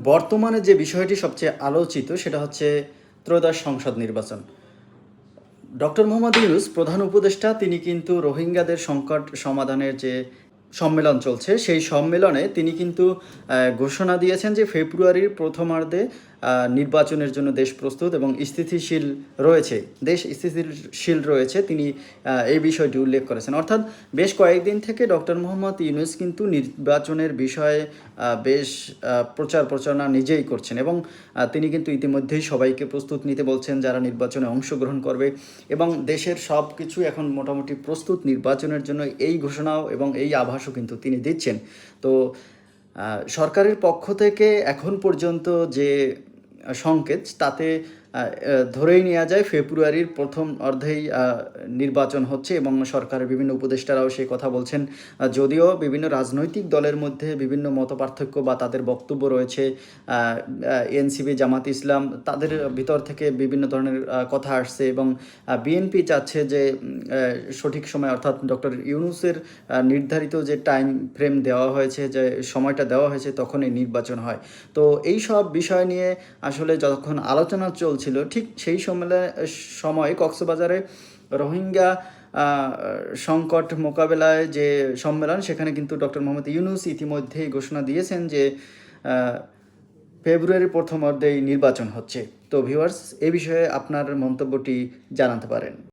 বর্তমানে যে বিষয়টি সবচেয়ে আলোচিত সেটা হচ্ছে ত্রয়োদশ সংসদ নির্বাচন। ডক্টর মোহাম্মদ ইউনূস প্রধান উপদেষ্টা তিনি কিন্তু রোহিঙ্গাদের সংকট সমাধানের যে সম্মেলন চলছে সেই সম্মেলনে তিনি কিন্তু ঘোষণা দিয়েছেন যে ফেব্রুয়ারির প্রথমার্ধে নির্বাচনের জন্য দেশ প্রস্তুত এবং স্থিতিশীল রয়েছে, দেশ স্থিতিশীল রয়েছে, তিনি এই বিষয়টি উল্লেখ করেছেন। অর্থাৎ বেশ কয়েকদিন থেকে ডক্টর মোহাম্মদ ইউনূস কিন্তু নির্বাচনের বিষয়ে বেশ প্রচার প্রচারণা নিজেই করছেন এবং তিনি কিন্তু ইতিমধ্যেই সবাইকে প্রস্তুত নিতে বলছেন যারা নির্বাচনে অংশগ্রহণ করবে এবং দেশের সব কিছু এখন মোটামুটি প্রস্তুত নির্বাচনের জন্য, এই ঘোষণাও এবং এই আভাসও কিন্তু তিনি দিচ্ছেন। তো সরকারের পক্ষ থেকে এখন পর্যন্ত যে সংকেত তাতে ধরেই নেওয়া যায় ফেব্রুয়ারির প্রথম অর্ধেই নির্বাচন হচ্ছে এবং সরকারের বিভিন্ন উপদেষ্টারাও সেই কথা বলছেন। যদিও বিভিন্ন রাজনৈতিক দলের মধ্যে বিভিন্ন মতপার্থক্য বা তাদের বক্তব্য রয়েছে, এনসিপি, জামাত ইসলাম, তাদের ভিতর থেকে বিভিন্ন ধরনের কথা আসছে এবং বিএনপি চাচ্ছে যে সঠিক সময় অর্থাৎ ডক্টর ইউনূসের নির্ধারিত যে টাইম ফ্রেম দেওয়া হয়েছে, যে সময়টা দেওয়া হয়েছে তখনই নির্বাচন হয়। তো এই সব বিষয় নিয়ে আসলে যখন আলোচনা চলছিল ঠিক সেই সময় কক্সবাজারে রোহিঙ্গা সংকট মোকাবেলায় যে সম্মেলন, সেখানে কিন্তু ডক্টর মোহাম্মদ ইউনূস ইতিমধ্যেই ঘোষণা দিয়েছেন যে ফেব্রুয়ারির প্রথমার্ধেই নির্বাচন হচ্ছে। তো ভিউয়ার্স, এ বিষয়ে আপনার মন্তব্যটি জানাতে পারেন।